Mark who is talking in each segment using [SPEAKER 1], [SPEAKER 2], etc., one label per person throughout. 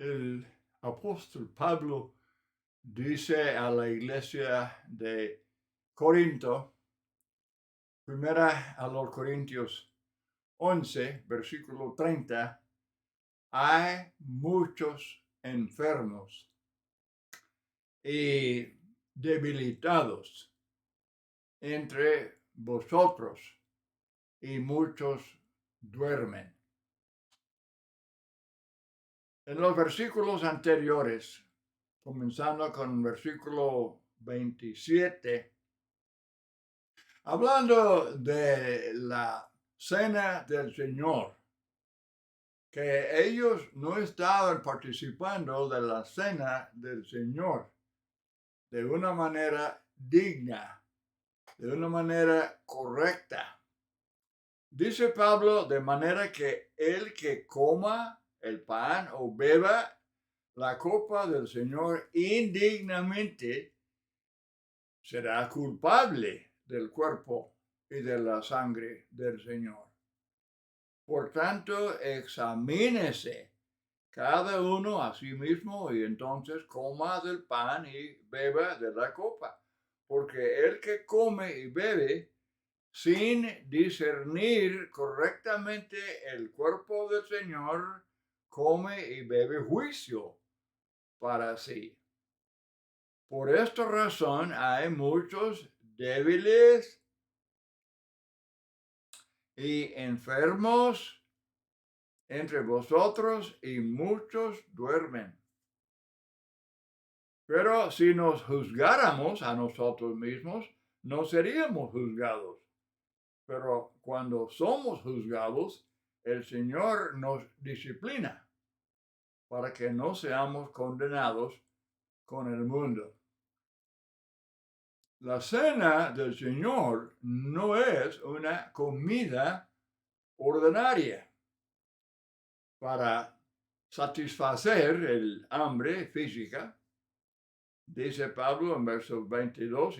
[SPEAKER 1] el apóstol Pablo dice a la iglesia de Corinto, primera a los Corintios 11, versículo 30, hay muchos enfermos y debilitados entre vosotros y muchos duermen. En los versículos anteriores, comenzando con el versículo 27, hablando de la cena del Señor, que ellos no estaban participando de la cena del Señor de una manera digna, de una manera correcta. Dice Pablo, de manera que el que coma el pan o beba la copa del Señor indignamente será culpable del cuerpo y de la sangre del Señor. Por tanto, examínese cada uno a sí mismo y entonces coma del pan y beba de la copa. Porque el que come y bebe sin discernir correctamente el cuerpo del Señor, come y bebe juicio para sí. Por esta razón hay muchos débiles y enfermos entre vosotros y muchos duermen. Pero si nos juzgáramos a nosotros mismos, no seríamos juzgados. Pero cuando somos juzgados, el Señor nos disciplina para que no seamos condenados con el mundo. La cena del Señor no es una comida ordinaria para satisfacer el hambre física. Dice Pablo en versos 22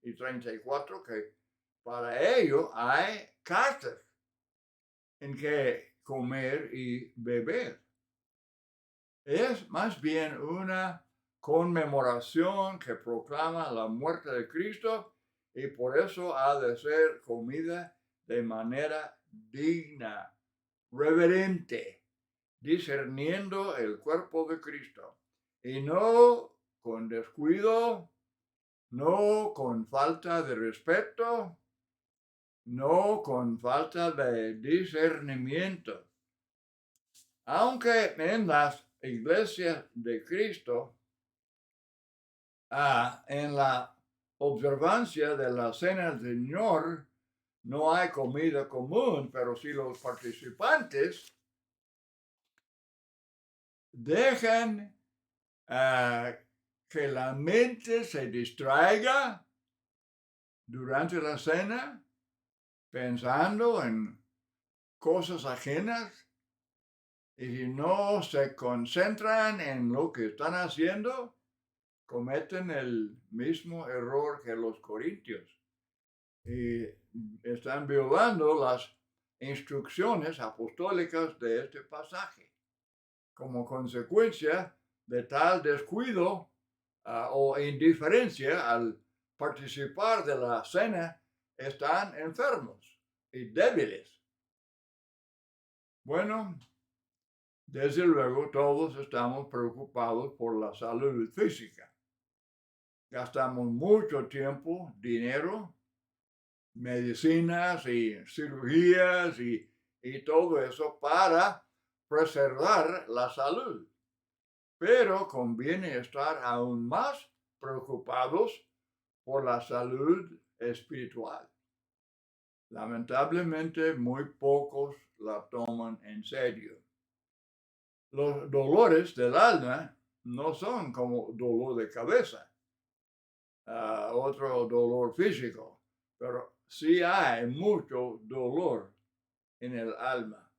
[SPEAKER 1] y 34 que para ello hay casas en que comer y beber. Es más bien una conmemoración que proclama la muerte de Cristo y por eso ha de ser comida de manera digna, reverente, discerniendo el cuerpo de Cristo y no con descuido, no con falta de respeto, no con falta de discernimiento. Aunque en las iglesias de Cristo, en la observancia de la cena del Señor, no hay comida común, pero si los participantes dejan que la mente se distraiga durante la cena, pensando en cosas ajenas, y si no se concentran en lo que están haciendo, cometen el mismo error que los corintios y están violando las instrucciones apostólicas de este pasaje. Como consecuencia de tal descuido o indiferencia al participar de la cena, están enfermos y débiles. Bueno, desde luego todos estamos preocupados por la salud física. Gastamos mucho tiempo, dinero, medicinas y cirugías y todo eso para preservar la salud. Pero conviene estar aún más preocupados por la salud espiritual. Lamentablemente, muy pocos la toman en serio. Los dolores del alma no son como dolor de cabeza, otro dolor físico, pero sí hay mucho dolor en el alma.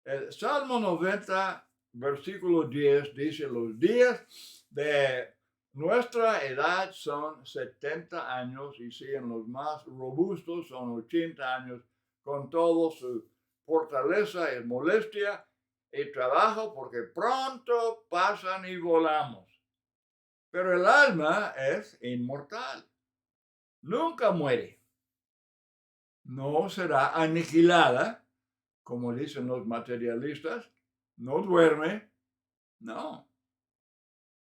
[SPEAKER 1] El Salmo 90, versículo 10 dice, los días de nuestra edad son 70 años y si en los más robustos son 80 años, con todo su fortaleza y molestia, y trabajo porque pronto pasan y volamos. Pero el alma es inmortal, nunca muere, no será aniquilada, como dicen los materialistas, no duerme, no,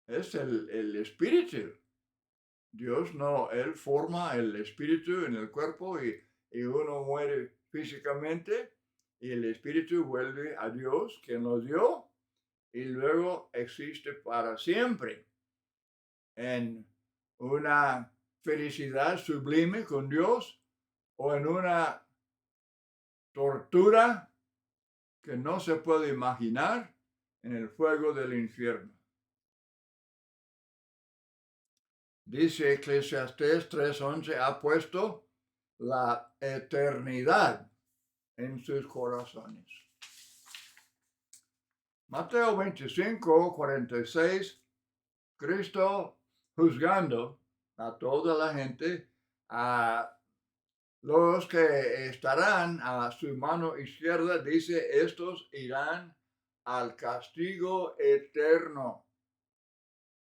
[SPEAKER 1] es el espíritu. Dios no, Él forma el espíritu en el cuerpo y uno muere físicamente y el espíritu vuelve a Dios, quien lo dio, y luego existe para siempre en una felicidad sublime con Dios o en una tortura que no se puede imaginar en el fuego del infierno. Dice Eclesiastés 3:11, ha puesto la eternidad en sus corazones. Mateo 25:46, Cristo juzgando a toda la gente, a los que estarán a su mano izquierda, dice, estos irán al castigo eterno.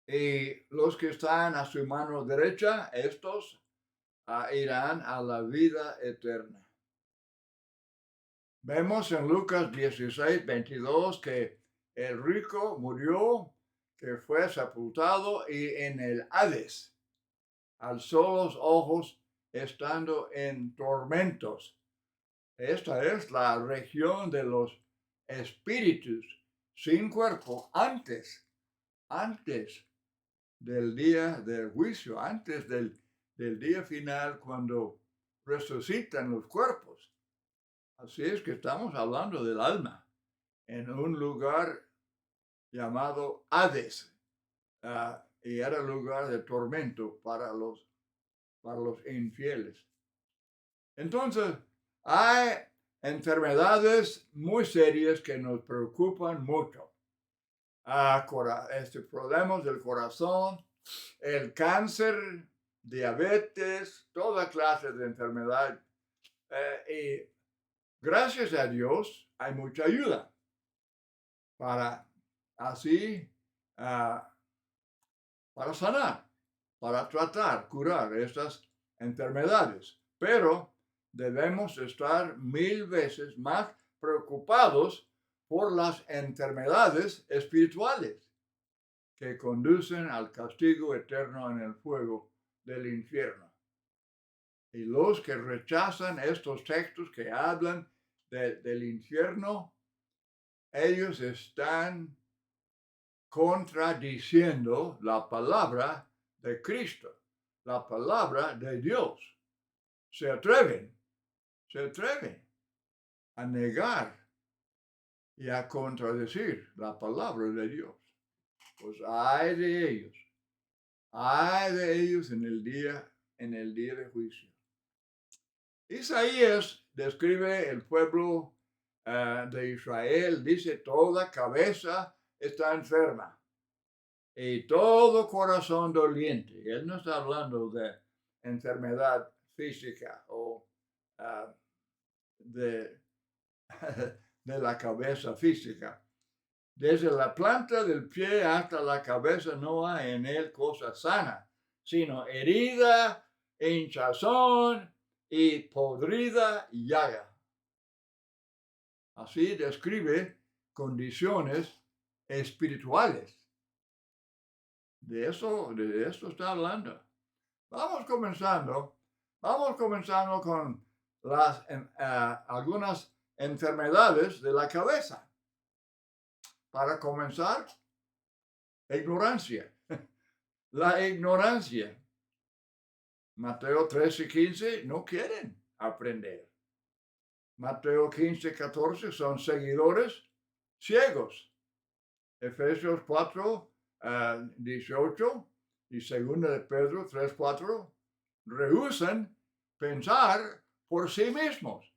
[SPEAKER 1] Y los que están a su mano derecha, estos irán a la vida eterna. Vemos en Lucas 16:22 que el rico murió, que fue sepultado y en el Hades alzó los ojos estando en tormentos. Esta es la región de los espíritus sin cuerpo antes del día del juicio, antes del día final cuando resucitan los cuerpos. Así es que estamos hablando del alma en un lugar llamado Hades, y era lugar de tormento para los infieles. Entonces, hay enfermedades muy serias que nos preocupan mucho. Problemas del corazón, el cáncer, diabetes, toda clase de enfermedad. Y gracias a Dios hay mucha ayuda para así, para sanar, para tratar, curar estas enfermedades. Pero debemos estar 1000 veces más preocupados por las enfermedades espirituales que conducen al castigo eterno en el fuego del infierno. Y los que rechazan estos textos que hablan del infierno, ellos están contradiciendo la palabra de Cristo, la palabra de Dios. Se atreven a negar y a contradecir la palabra de Dios. Pues hay de ellos en el día de juicio. Isaías describe el pueblo de Israel, dice, toda cabeza está enferma y todo corazón doliente. Él no está hablando de enfermedad física o de la cabeza física. Desde la planta del pie hasta la cabeza no hay en él cosa sana, sino herida, hinchazón y podrida llaga. Así describe condiciones espirituales. De eso está hablando. Vamos comenzando con algunas enfermedades de la cabeza. Para comenzar, ignorancia. La ignorancia. Mateo 13:15 no quieren aprender. Mateo 15:14 son seguidores ciegos. Efesios 4:18 y 2 de Pedro 3:4 rehúsan pensar por sí mismos.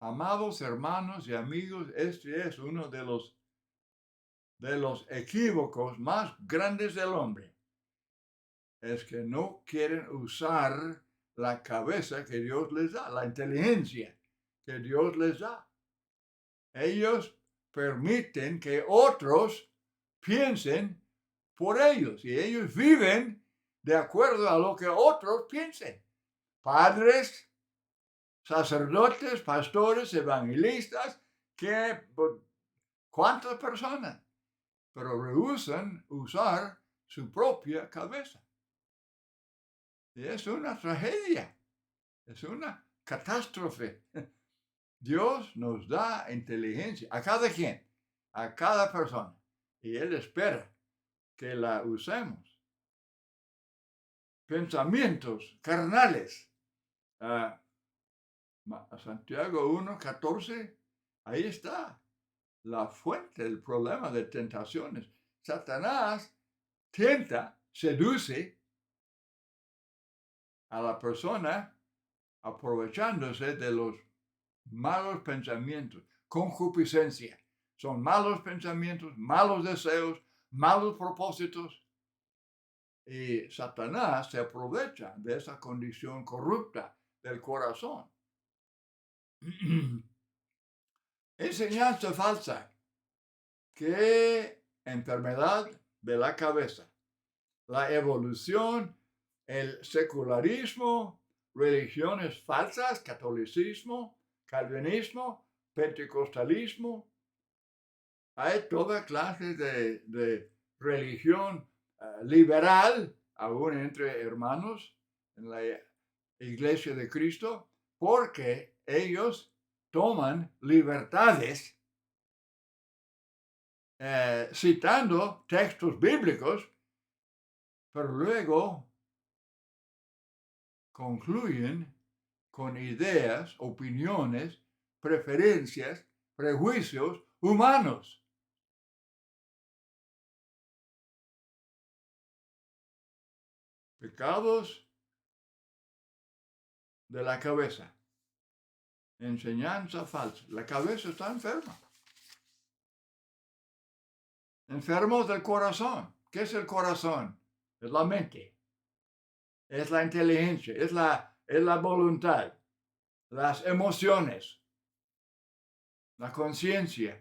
[SPEAKER 1] Amados hermanos y amigos, este es uno de los equívocos más grandes del hombre. Es que no quieren usar la cabeza que Dios les da, la inteligencia que Dios les da. Ellos permiten que otros piensen por ellos y ellos viven de acuerdo a lo que otros piensen. Padres, sacerdotes, pastores, evangelistas, ¿cuántas personas? Pero rehúsan usar su propia cabeza. Y es una tragedia, es una catástrofe. Dios nos da inteligencia a cada quien, a cada persona, y Él espera que la usemos. Pensamientos carnales. Santiago 1:14, ahí está la fuente del problema de tentaciones. Satanás tienta, seduce a la persona aprovechándose de los malos pensamientos, concupiscencia. Son malos pensamientos, malos deseos, malos propósitos. Y Satanás se aprovecha de esa condición corrupta del corazón. Enseñanza falsa, que enfermedad de la cabeza, la evolución, el secularismo, religiones falsas, catolicismo, calvinismo, pentecostalismo. Hay toda clase de religión liberal, aún entre hermanos en la Iglesia de Cristo, porque ellos toman libertades citando textos bíblicos, pero luego concluyen con ideas, opiniones, preferencias, prejuicios humanos. Pecados de la cabeza. Enseñanza falsa. La cabeza está enferma. Enfermos del corazón. ¿Qué es el corazón? Es la mente. Es la inteligencia. Es la voluntad. Las emociones. La conciencia.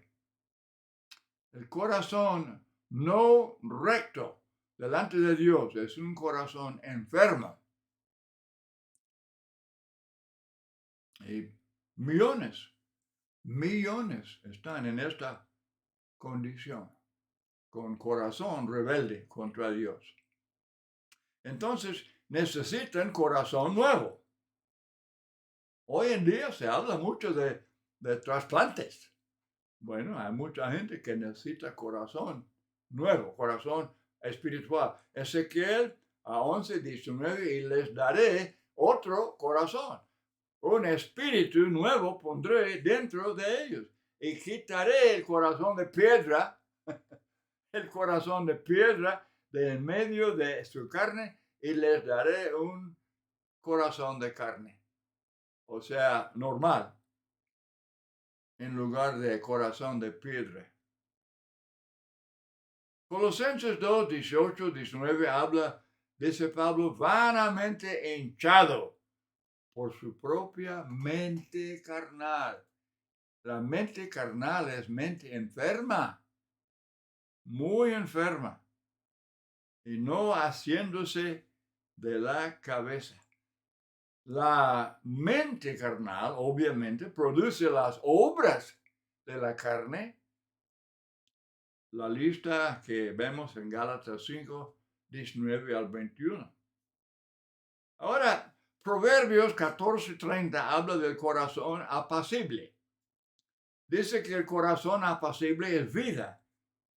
[SPEAKER 1] El corazón no recto delante de Dios es un corazón enfermo. Y millones están en esta condición, con corazón rebelde contra Dios. Entonces necesitan corazón nuevo. Hoy en día se habla mucho de trasplantes. Bueno, hay mucha gente que necesita corazón nuevo, corazón espiritual. Ezequiel 11:19, y les daré otro corazón. Un espíritu nuevo pondré dentro de ellos y quitaré el corazón de piedra, de en medio de su carne y les daré un corazón de carne. O sea, normal, en lugar de corazón de piedra. Colosenses 2:18-19 habla, dice Pablo, vanamente hinchado por su propia mente carnal. La mente carnal es mente enferma, muy enferma, y no haciéndose de la cabeza. La mente carnal, obviamente, produce las obras de la carne. La lista que vemos en Gálatas 5:19-21. Ahora, Proverbios 14:30 habla del corazón apacible. Dice que el corazón apacible es vida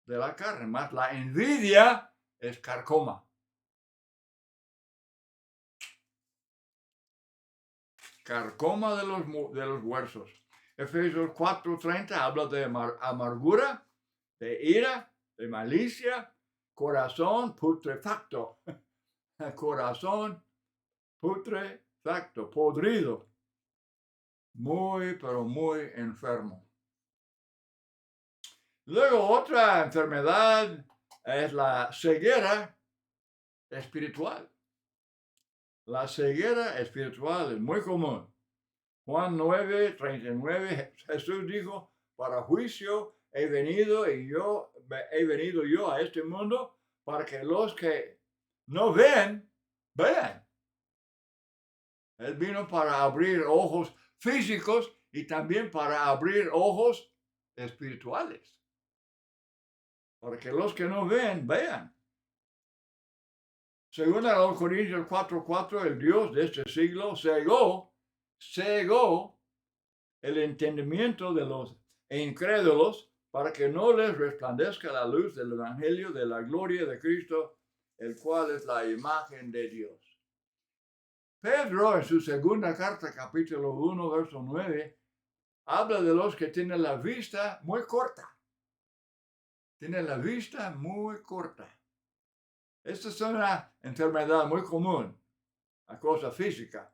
[SPEAKER 1] de la carne, más la envidia es carcoma. Carcoma de los huesos. Efesios 4:30 habla de amargura, de ira, de malicia, corazón putrefacto. Corazón putrefacto, podrido. Muy, pero muy enfermo. Luego otra enfermedad es la ceguera espiritual. La ceguera espiritual es muy común. Juan 9:39, Jesús dijo, para juicio he venido yo a este mundo para que los que no ven, vean. Él vino para abrir ojos físicos y también para abrir ojos espirituales. Para que los que no ven, vean. Según a los Corintios 4:4, el Dios de este siglo cegó el entendimiento de los incrédulos para que no les resplandezca la luz del evangelio de la gloria de Cristo, el cual es la imagen de Dios. Pedro, en su segunda carta, capítulo 1, verso 9, habla de los que tienen la vista muy corta. Tienen la vista muy corta. Esta es una enfermedad muy común, una cosa física.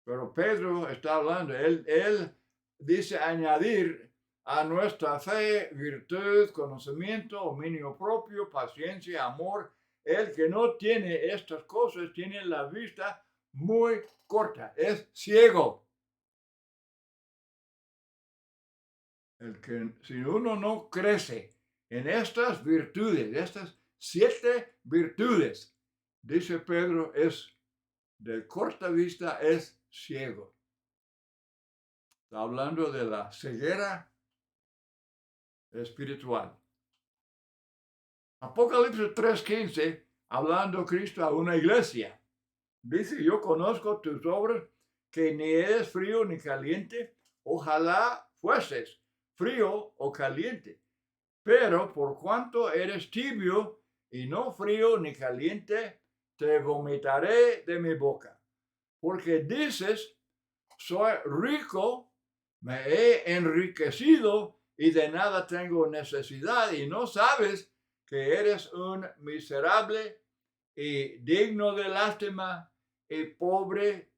[SPEAKER 1] Pero Pedro está hablando, él dice añadir a nuestra fe virtud, conocimiento, dominio propio, paciencia, amor. El que no tiene estas cosas tiene la vista muy corta, es ciego. El que, si uno no crece en estas virtudes, estas 7 virtudes, dice Pedro, es de corta vista, es ciego. Está hablando de la ceguera espiritual. Apocalipsis 3:15, hablando Cristo a una iglesia, dice, yo conozco tus obras, que ni eres frío ni caliente, ojalá fueses frío o caliente, pero por cuanto eres tibio y no frío ni caliente, te vomitaré de mi boca. Porque dices, soy rico, me he enriquecido y de nada tengo necesidad, y no sabes que eres un miserable y digno de lástima y pobre,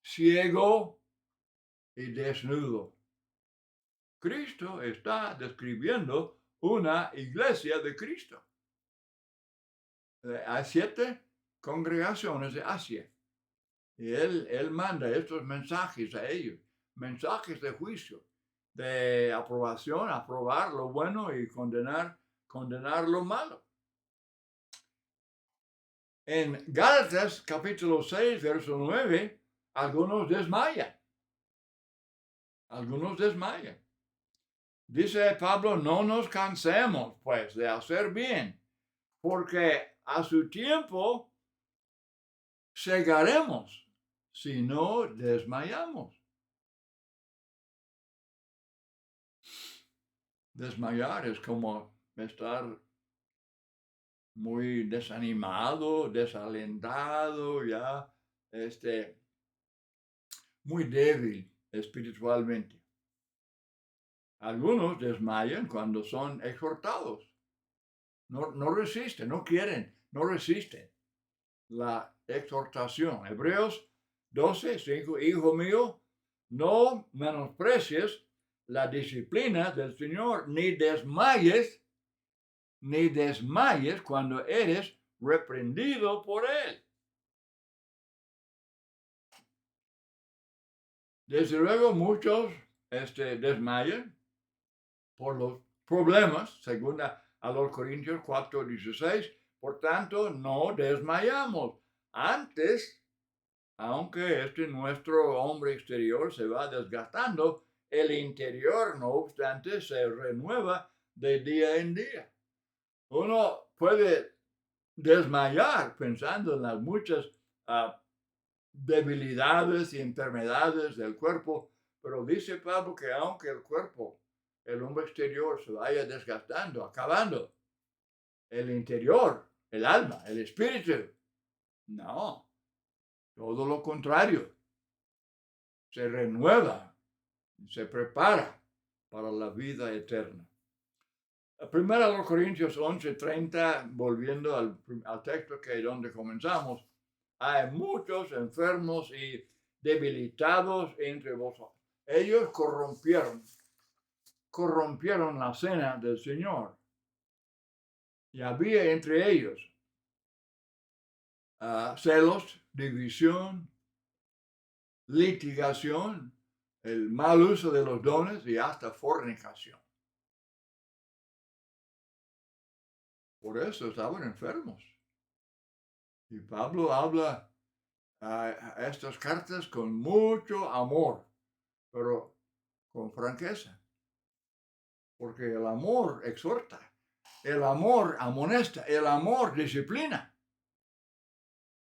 [SPEAKER 1] ciego y desnudo. Cristo está describiendo una iglesia de Cristo. Hay 7 congregaciones de Asia. Y él manda estos mensajes a ellos, mensajes de juicio, de aprobación, aprobar lo bueno y condenar lo malo. En Gálatas capítulo 6, verso 9, algunos desmayan. Dice Pablo, no nos cansemos pues de hacer bien, porque a su tiempo segaremos si no desmayamos. Desmayar es como estar muy desanimado, desalentado, ya, muy débil espiritualmente. Algunos desmayan cuando son exhortados. No resisten, no quieren, no resisten la exhortación. Hebreos 12:5, hijo mío, no menosprecies la disciplina del Señor, ni desmayes cuando eres reprendido por Él. Desde luego muchos desmayan por los problemas, según a los Corintios 4:16. Por tanto, no desmayamos. Antes, aunque nuestro hombre exterior se va desgastando, el interior, no obstante, se renueva de día en día. Uno puede desmayar pensando en las muchas debilidades y enfermedades del cuerpo, pero dice Pablo que aunque el cuerpo, el hombre exterior, se vaya desgastando, acabando, el interior, el alma, el espíritu, no, todo lo contrario, se renueva, se prepara para la vida eterna. Primero a los Corintios 11:30, volviendo al texto donde comenzamos, hay muchos enfermos y debilitados entre vosotros. Ellos corrompieron la cena del Señor. Y había entre ellos celos, división, litigación, el mal uso de los dones y hasta fornicación. Por eso estaban enfermos. Y Pablo habla a estas cartas con mucho amor, pero con franqueza. Porque el amor exhorta, el amor amonesta, el amor disciplina.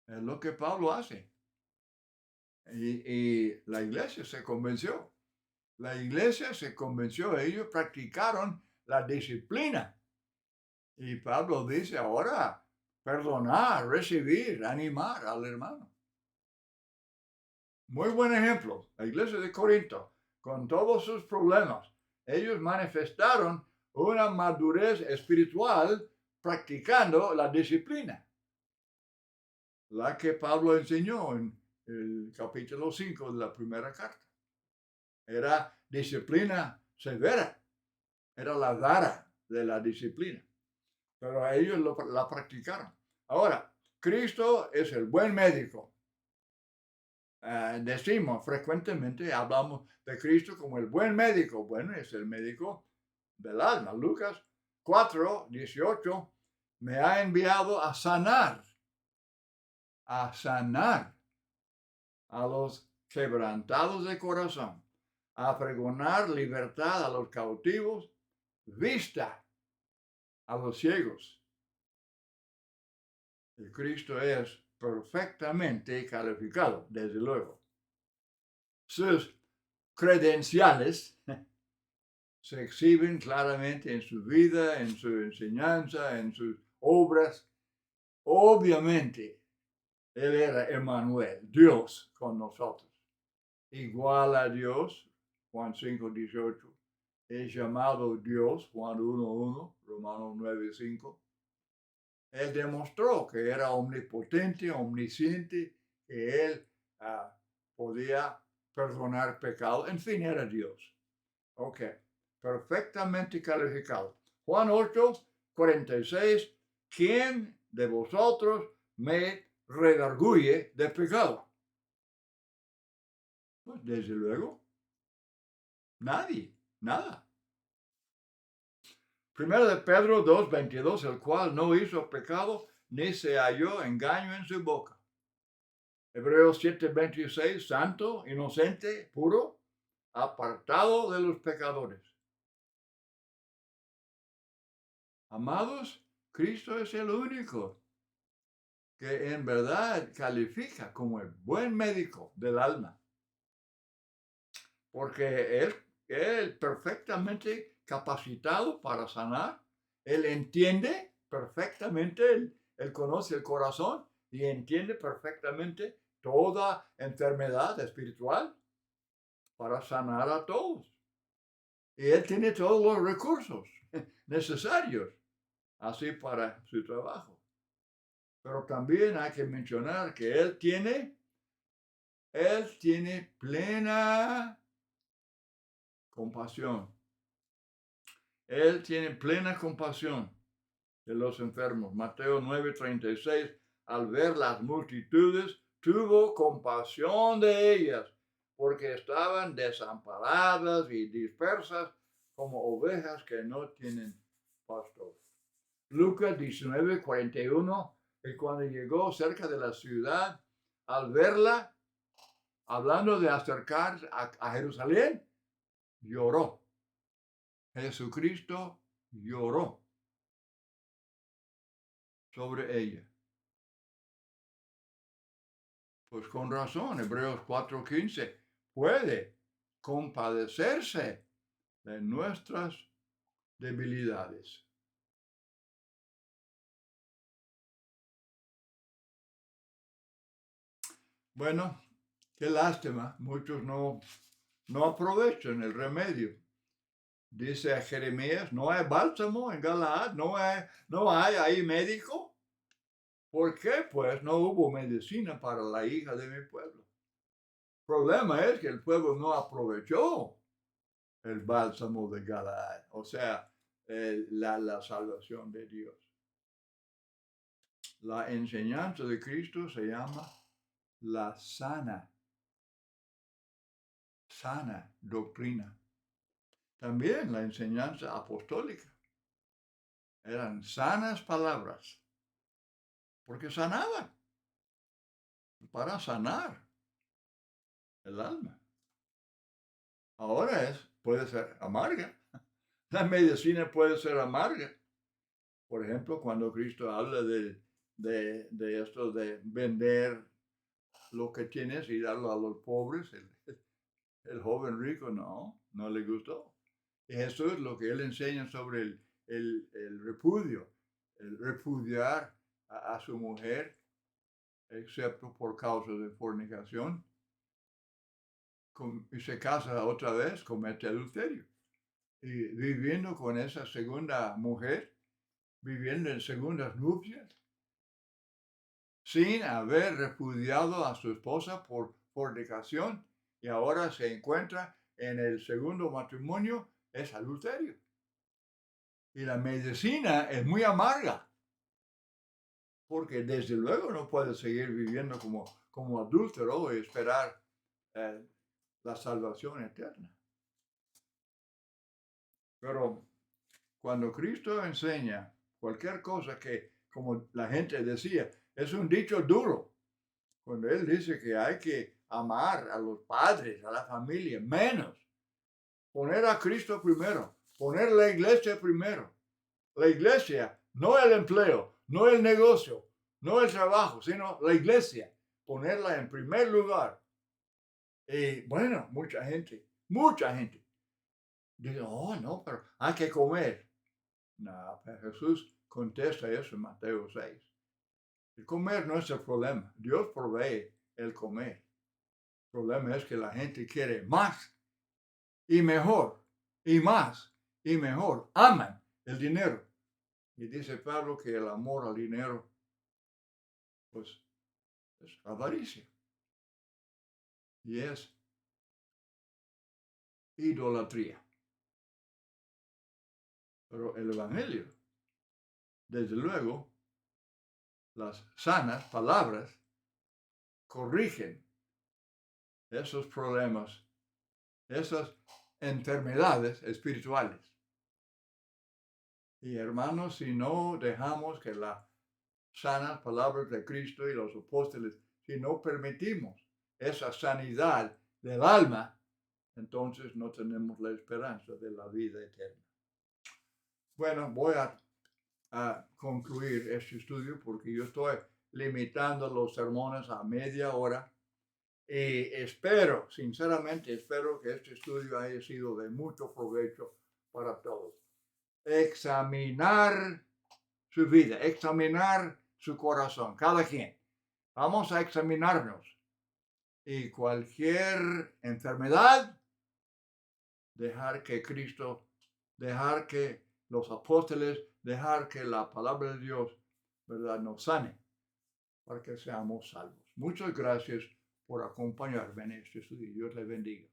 [SPEAKER 1] Es lo que Pablo hace. Y la iglesia se convenció. La iglesia se convenció, ellos practicaron la disciplina. Y Pablo dice ahora, perdonar, recibir, animar al hermano. Muy buen ejemplo, la iglesia de Corinto, con todos sus problemas, ellos manifestaron una madurez espiritual practicando la disciplina, la que Pablo enseñó en el capítulo 5 de la primera carta. Era disciplina severa, era la vara de la disciplina, pero ellos la practicaron. Ahora, Cristo es el buen médico. Decimos frecuentemente, hablamos de Cristo como el buen médico. Bueno, es el médico del alma. Lucas 4:18 me ha enviado a sanar a los quebrantados de corazón, a pregonar libertad a los cautivos, vista a los ciegos. El Cristo es perfectamente calificado, desde luego. Sus credenciales se exhiben claramente en su vida, en su enseñanza, en sus obras. Obviamente, Él era Emmanuel, Dios con nosotros. Igual a Dios, Juan 5:18. Es llamado Dios, Juan 1:1, Romanos 9:5. Él demostró que era omnipotente, omnisciente, que Él podía perdonar pecados. En fin, era Dios. Ok, perfectamente calificado. Juan 8:46, ¿quién de vosotros me redarguye de pecado? Pues desde luego, nadie, nada. Primero de Pedro 2:22, el cual no hizo pecado, ni se halló engaño en su boca. Hebreos 7:26, santo, inocente, puro, apartado de los pecadores. Amados, Cristo es el único que en verdad califica como el buen médico del alma. Porque él perfectamente capacitado para sanar, él entiende perfectamente, él conoce el corazón y entiende perfectamente toda enfermedad espiritual para sanar a todos. Y él tiene todos los recursos necesarios así para su trabajo. Pero también hay que mencionar que él tiene plena compasión. Él tiene plena compasión de los enfermos. Mateo 9:36, al ver las multitudes, tuvo compasión de ellas, porque estaban desamparadas y dispersas como ovejas que no tienen pastor. Lucas 19:41, y cuando llegó cerca de la ciudad, al verla, hablando de acercarse a Jerusalén, lloró. Jesucristo lloró sobre ella. Pues con razón, Hebreos 4:15 puede compadecerse de nuestras debilidades. Bueno, qué lástima, muchos no aprovechan el remedio. Dice a Jeremías, no hay bálsamo en Galaad, no hay ahí médico. ¿Por qué? Pues no hubo medicina para la hija de mi pueblo. El problema es que el pueblo no aprovechó el bálsamo de Galaad, o sea, la salvación de Dios. La enseñanza de Cristo se llama la sana doctrina. También la enseñanza apostólica. eran sanas palabras, porque sanaban, para sanar el alma. Ahora puede ser amarga. La medicina puede ser amarga. Por ejemplo, cuando Cristo habla de esto de vender lo que tienes y darlo a los pobres, el joven rico no le gustó. Y eso es lo que él enseña sobre el repudio, el repudiar a su mujer, excepto por causa de fornicación, y se casa otra vez, comete adulterio. Y viviendo con esa segunda mujer, viviendo en segundas nupcias, sin haber repudiado a su esposa por fornicación, y ahora se encuentra en el segundo matrimonio, es adulterio. Y la medicina es muy amarga, porque desde luego no puede seguir viviendo como adúltero y esperar la salvación eterna. Pero cuando Cristo enseña cualquier cosa que, como la gente decía, es un dicho duro, cuando Él dice que hay que amar a los padres, a la familia, menos poner a Cristo primero, poner la iglesia primero. La iglesia, no el empleo, no el negocio, no el trabajo, sino la iglesia, ponerla en primer lugar. Y bueno, mucha gente dice, oh no, pero hay que comer. No, pero Jesús contesta eso en Mateo 6. El comer no es el problema. Dios provee el comer. El problema es que la gente quiere más y mejor y más y mejor. Aman el dinero. Y dice Pablo que el amor al dinero, pues, es avaricia. Y es idolatría. Pero el Evangelio, desde luego, las sanas palabras corrigen esos problemas, esas enfermedades espirituales. Y hermanos, si no dejamos que las sanas palabras de Cristo y los apóstoles, si no permitimos esa sanidad del alma, entonces no tenemos la esperanza de la vida eterna. Bueno, voy a concluir este estudio porque yo estoy limitando los sermones a media hora y espero, sinceramente espero que este estudio haya sido de mucho provecho para todos. Examinar su vida, examinar su corazón, cada quien. Vamos a examinarnos y cualquier enfermedad, dejar que Cristo, dejar que los apóstoles, dejar que la palabra de Dios, ¿verdad?, nos sane para que seamos salvos. Muchas gracias por acompañarme en este estudio. Dios les bendiga.